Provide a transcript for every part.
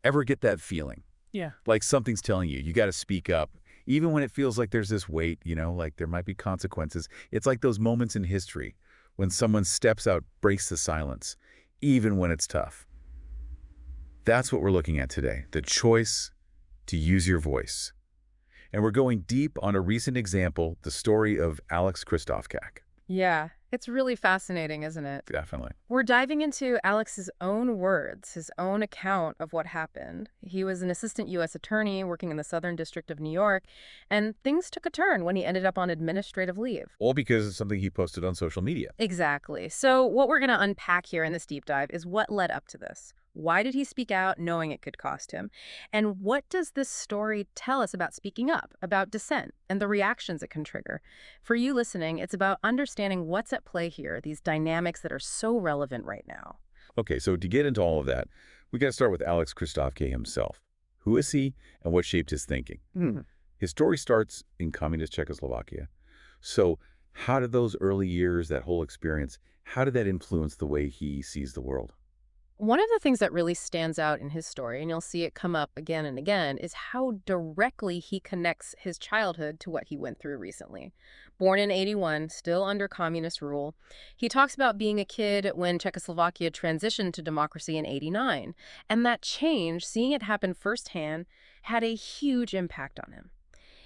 Ever get that feeling? Yeah. Like something's telling you, you got to speak up. Even when it feels like there's this weight, like there might be consequences. It's like those moments in history when someone steps out, breaks the silence, even when it's tough. That's what we're looking at today, the choice to use your voice. And we're going deep on a recent example, the story of Alex Christofkak. Yeah, it's really fascinating, isn't it? Definitely. We're diving into Alex's own words, his own account of what happened. He was an assistant U.S. attorney working in the Southern District of New York, and things took a turn when he ended up on administrative leave. All because of something he posted on social media. Exactly. So what we're going to unpack here in this deep dive is what led up to this. Why did he speak out knowing it could cost him? And what does this story tell us about speaking up, about dissent, and the reactions it can trigger? For you listening, it's about understanding what's at play here, these dynamics that are so relevant right now. Okay, so to get into all of that, we got to start with Alex Christofkak himself. Who is he and what shaped his thinking? His story starts in communist Czechoslovakia. So how did those early years, that whole experience, how did that influence the way he sees the world? One of the things that really stands out in his story, and you'll see it come up again and again, is how directly he connects his childhood to what he went through recently. Born in '81, still under communist rule, he talks about being a kid when Czechoslovakia transitioned to democracy in '89. And that change, seeing it happen firsthand, had a huge impact on him.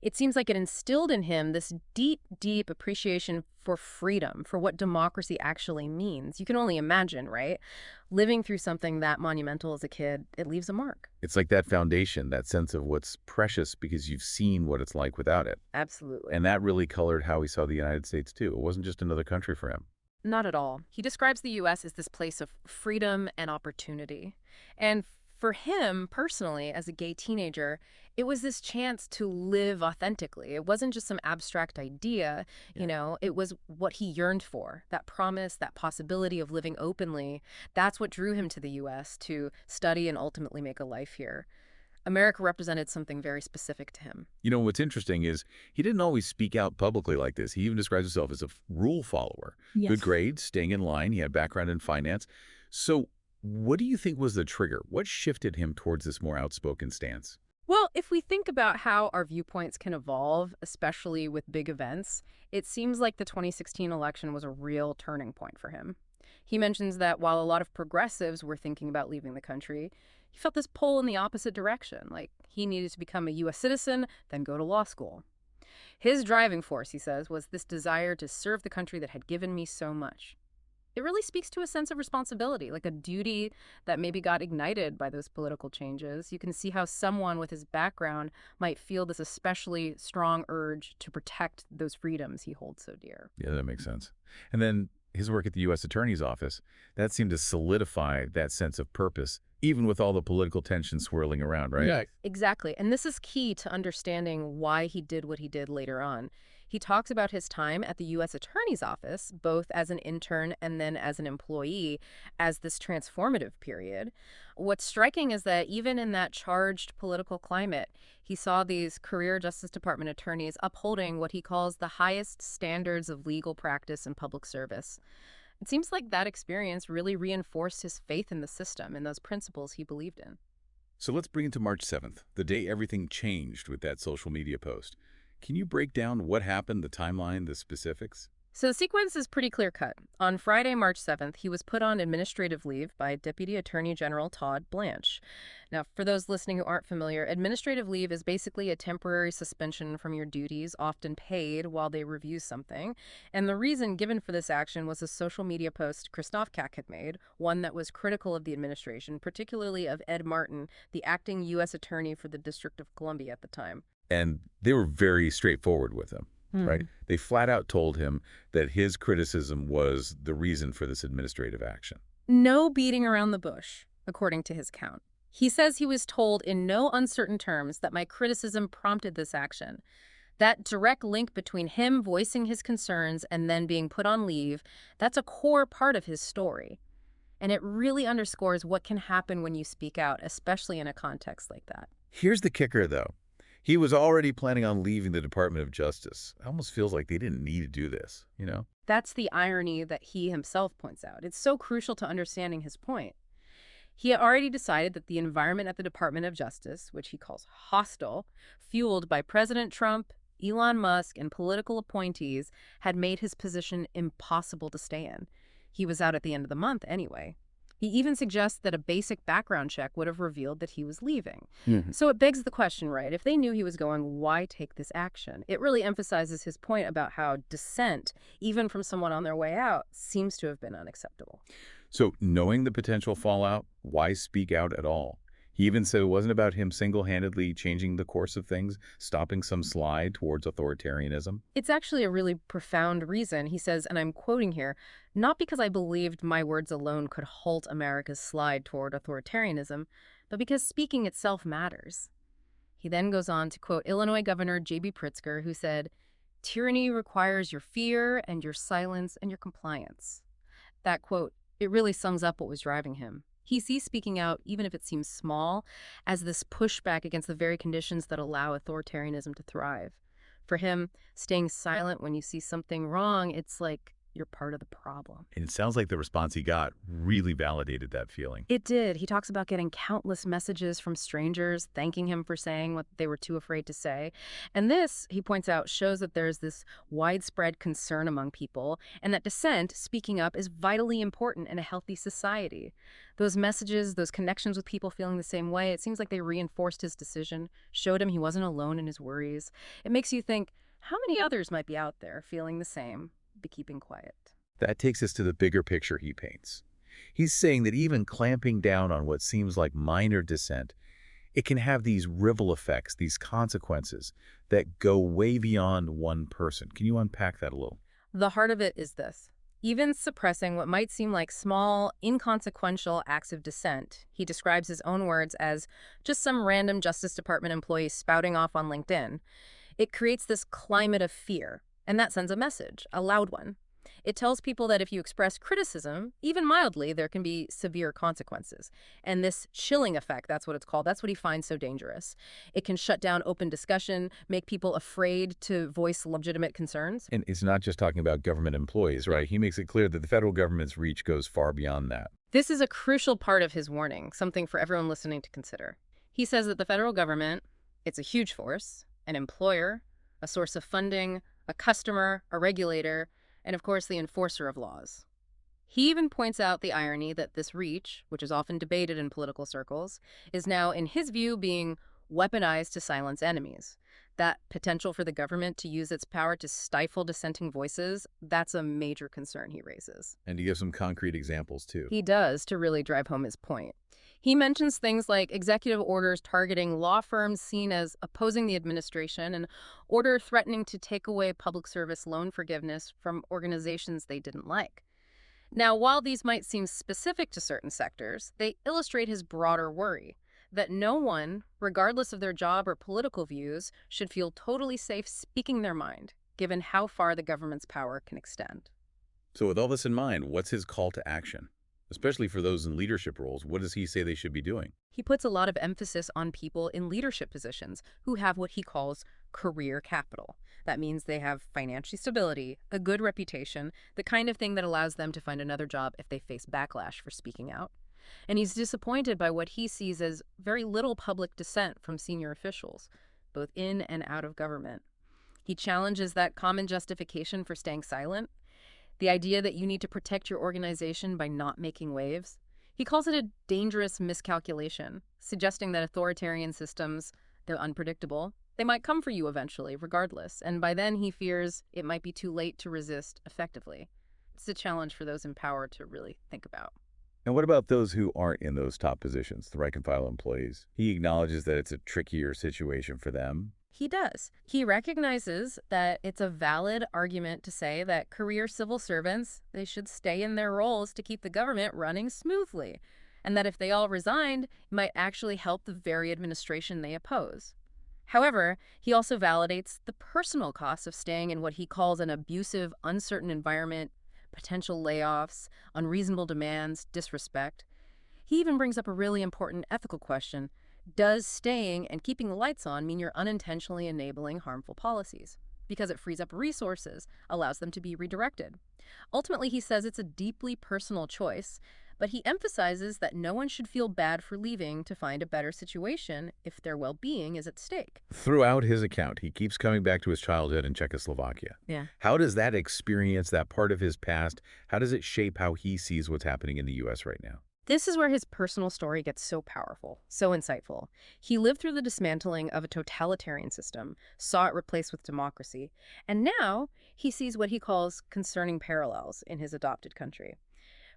It seems like it instilled in him this deep, deep appreciation for freedom, for what democracy actually means. You can only imagine, right? Living through something that monumental as a kid, it leaves a mark. It's like that foundation, that sense of what's precious because you've seen what it's like without it. Absolutely. And that really colored how he saw the United States, too. It wasn't just another country for him. Not at all. He describes the U.S. as this place of freedom and opportunity. And for him, personally, as a gay teenager, it was this chance to live authentically. It wasn't just some abstract idea, it was what he yearned for, that promise, that possibility of living openly. That's what drew him to the U.S. to study and ultimately make a life here. America represented something very specific to him. What's interesting is he didn't always speak out publicly like this. He even describes himself as a rule follower. Yes. Good grades, staying in line. He had background in finance. So what do you think was the trigger? What shifted him towards this more outspoken stance? Well, if we think about how our viewpoints can evolve, especially with big events, it seems like the 2016 election was a real turning point for him. He mentions that while a lot of progressives were thinking about leaving the country, he felt this pull in the opposite direction, like he needed to become a U.S. citizen, then go to law school. His driving force, he says, was this desire to serve the country that had given me so much. It really speaks to a sense of responsibility, like a duty that maybe got ignited by those political changes. You can see how someone with his background might feel this especially strong urge to protect those freedoms he holds so dear. Yeah, that makes sense. And then his work at the U.S. Attorney's Office, that seemed to solidify that sense of purpose, even with all the political tension swirling around, right? Yeah. Exactly. And this is key to understanding why he did what he did later on. He talks about his time at the U.S. Attorney's Office, both as an intern and then as an employee, as this transformative period. What's striking is that even in that charged political climate, he saw these career Justice Department attorneys upholding what he calls the highest standards of legal practice and public service. It seems like that experience really reinforced his faith in the system and those principles he believed in. So let's bring it to March 7th, the day everything changed with that social media post. Can you break down what happened, the timeline, the specifics? So the sequence is pretty clear-cut. On Friday, March 7th, he was put on administrative leave by Deputy Attorney General Todd Blanche. Now, for those listening who aren't familiar, administrative leave is basically a temporary suspension from your duties, often paid, while they review something. And the reason given for this action was a social media post Christofkak had made, one that was critical of the administration, particularly of Ed Martin, the acting U.S. Attorney for the District of Columbia at the time. And they were very straightforward with him, right? They flat out told him that his criticism was the reason for this administrative action. No beating around the bush, according to his account. He says he was told in no uncertain terms that my criticism prompted this action. That direct link between him voicing his concerns and then being put on leave, that's a core part of his story. And it really underscores what can happen when you speak out, especially in a context like that. Here's the kicker, though. He was already planning on leaving the Department of Justice. It almost feels like they didn't need to do this, That's the irony that he himself points out. It's so crucial to understanding his point. He had already decided that the environment at the Department of Justice, which he calls hostile, fueled by President Trump, Elon Musk, and political appointees, had made his position impossible to stay in. He was out at the end of the month anyway. He even suggests that a basic background check would have revealed that he was leaving. Mhm. So it begs the question, right? If they knew he was going, why take this action? It really emphasizes his point about how dissent, even from someone on their way out, seems to have been unacceptable. So knowing the potential fallout, why speak out at all? He even said it wasn't about him single-handedly changing the course of things, stopping some slide towards authoritarianism. It's actually a really profound reason. He says, and I'm quoting here, not because I believed my words alone could halt America's slide toward authoritarianism, but because speaking itself matters. He then goes on to quote Illinois Governor J.B. Pritzker, who said, "Tyranny requires your fear and your silence and your compliance." That quote, it really sums up what was driving him. He sees speaking out, even if it seems small, as this pushback against the very conditions that allow authoritarianism to thrive. For him, staying silent when you see something wrong, it's like you're part of the problem. And it sounds like the response he got really validated that feeling. It did. He talks about getting countless messages from strangers thanking him for saying what they were too afraid to say. And this, he points out, shows that there's this widespread concern among people and that dissent, speaking up, is vitally important in a healthy society. Those messages, those connections with people feeling the same way, it seems like they reinforced his decision, showed him he wasn't alone in his worries. It makes you think, how many others might be out there feeling the same, but keeping quiet? That takes us to the bigger picture he paints. He's saying that even clamping down on what seems like minor dissent, it can have these ripple effects, these consequences that go way beyond one person. Can you unpack that a little? The heart of it is this. Even suppressing what might seem like small, inconsequential acts of dissent, he describes his own words as just some random Justice Department employee spouting off on LinkedIn. It creates this climate of fear, and that sends a message, a loud one. It tells people that if you express criticism, even mildly, there can be severe consequences. And this chilling effect, that's what it's called, that's what he finds so dangerous. It can shut down open discussion, make people afraid to voice legitimate concerns. And it's not just talking about government employees, right? He makes it clear that the federal government's reach goes far beyond that. This is a crucial part of his warning, something for everyone listening to consider. He says that the federal government, it's a huge force, an employer, a source of funding, a customer, a regulator, and of course the enforcer of laws. He even points out the irony that this reach, which is often debated in political circles, is now, in his view, being weaponized to silence enemies. That potential for the government to use its power to stifle dissenting voices, that's a major concern he raises. And he gives some concrete examples, too. He does, to really drive home his point. He mentions things like executive orders targeting law firms seen as opposing the administration and order threatening to take away public service loan forgiveness from organizations they didn't like. Now, while these might seem specific to certain sectors, they illustrate his broader worry that no one, regardless of their job or political views, should feel totally safe speaking their mind, given how far the government's power can extend. So with all this in mind, what's his call to action? Especially for those in leadership roles, what does he say they should be doing? He puts a lot of emphasis on people in leadership positions who have what he calls career capital. That means they have financial stability, a good reputation, the kind of thing that allows them to find another job if they face backlash for speaking out. And he's disappointed by what he sees as very little public dissent from senior officials, both in and out of government. He challenges that common justification for staying silent, the idea that you need to protect your organization by not making waves. He calls it a dangerous miscalculation, suggesting that authoritarian systems, they're unpredictable. They might come for you eventually, regardless, and by then he fears it might be too late to resist effectively. It's a challenge for those in power to really think about. And what about those who aren't in those top positions, the rank-and-file employees? He acknowledges that it's a trickier situation for them. He does. He recognizes that it's a valid argument to say that career civil servants, they should stay in their roles to keep the government running smoothly, and that if they all resigned, it might actually help the very administration they oppose. However, he also validates the personal costs of staying in what he calls an abusive, uncertain environment, potential layoffs, unreasonable demands, disrespect. He even brings up a really important ethical question. Does staying and keeping the lights on mean you're unintentionally enabling harmful policies? Because it frees up resources, allows them to be redirected. Ultimately, he says it's a deeply personal choice, But he emphasizes that no one should feel bad for leaving to find a better situation if their well-being is at stake. Throughout his account, he keeps coming back to his childhood in Czechoslovakia. Yeah. How does that experience, that part of his past, how does it shape how he sees what's happening in the U.S. right now? This is where his personal story gets so powerful, so insightful. He lived through the dismantling of a totalitarian system, saw it replaced with democracy, and now he sees what he calls concerning parallels in his adopted country.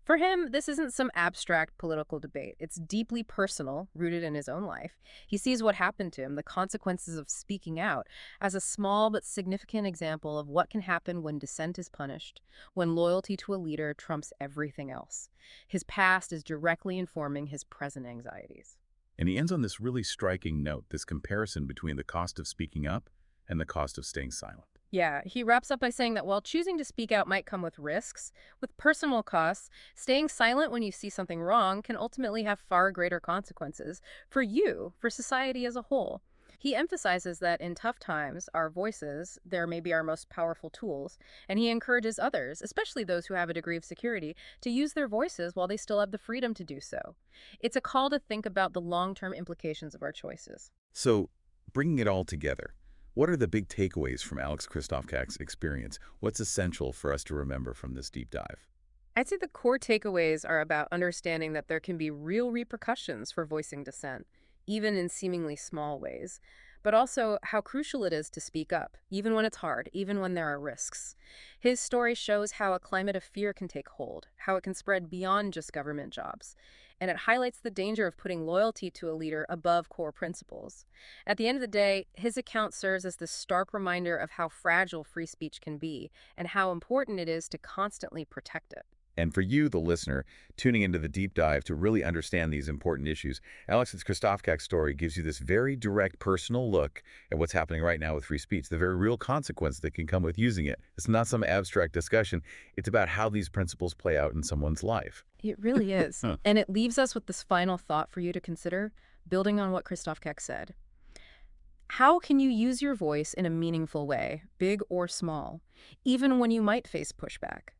For him, this isn't some abstract political debate. It's deeply personal, rooted in his own life. He sees what happened to him, the consequences of speaking out, as a small but significant example of what can happen when dissent is punished, when loyalty to a leader trumps everything else. His past is directly informing his present anxieties. And he ends on this really striking note, this comparison between the cost of speaking up and the cost of staying silent. Yeah, he wraps up by saying that while choosing to speak out might come with risks, with personal costs, staying silent when you see something wrong can ultimately have far greater consequences for you, for society as a whole. He emphasizes that in tough times, our voices, they're maybe our most powerful tools, and he encourages others, especially those who have a degree of security, to use their voices while they still have the freedom to do so. It's a call to think about the long-term implications of our choices. So, bringing it all together, what are the big takeaways from Alex Christofak's experience? What's essential for us to remember from this deep dive? I'd say the core takeaways are about understanding that there can be real repercussions for voicing dissent, even in seemingly small ways, but also how crucial it is to speak up, even when it's hard, even when there are risks. His story shows how a climate of fear can take hold, how it can spread beyond just government jobs, and it highlights the danger of putting loyalty to a leader above core principles. At the end of the day, his account serves as this stark reminder of how fragile free speech can be and how important it is to constantly protect it. And for you, the listener, tuning into the deep dive to really understand these important issues, Alex Christofak's story gives you this very direct personal look at what's happening right now with free speech, the very real consequence that can come with using it. It's not some abstract discussion. It's about how these principles play out in someone's life. It really is. Huh. And it leaves us with this final thought for you to consider, building on what Christofak said. How can you use your voice in a meaningful way, big or small, even when you might face pushback?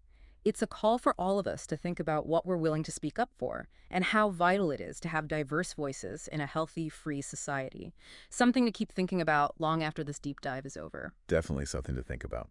It's a call for all of us to think about what we're willing to speak up for and how vital it is to have diverse voices in a healthy, free society. Something to keep thinking about long after this deep dive is over. Definitely something to think about.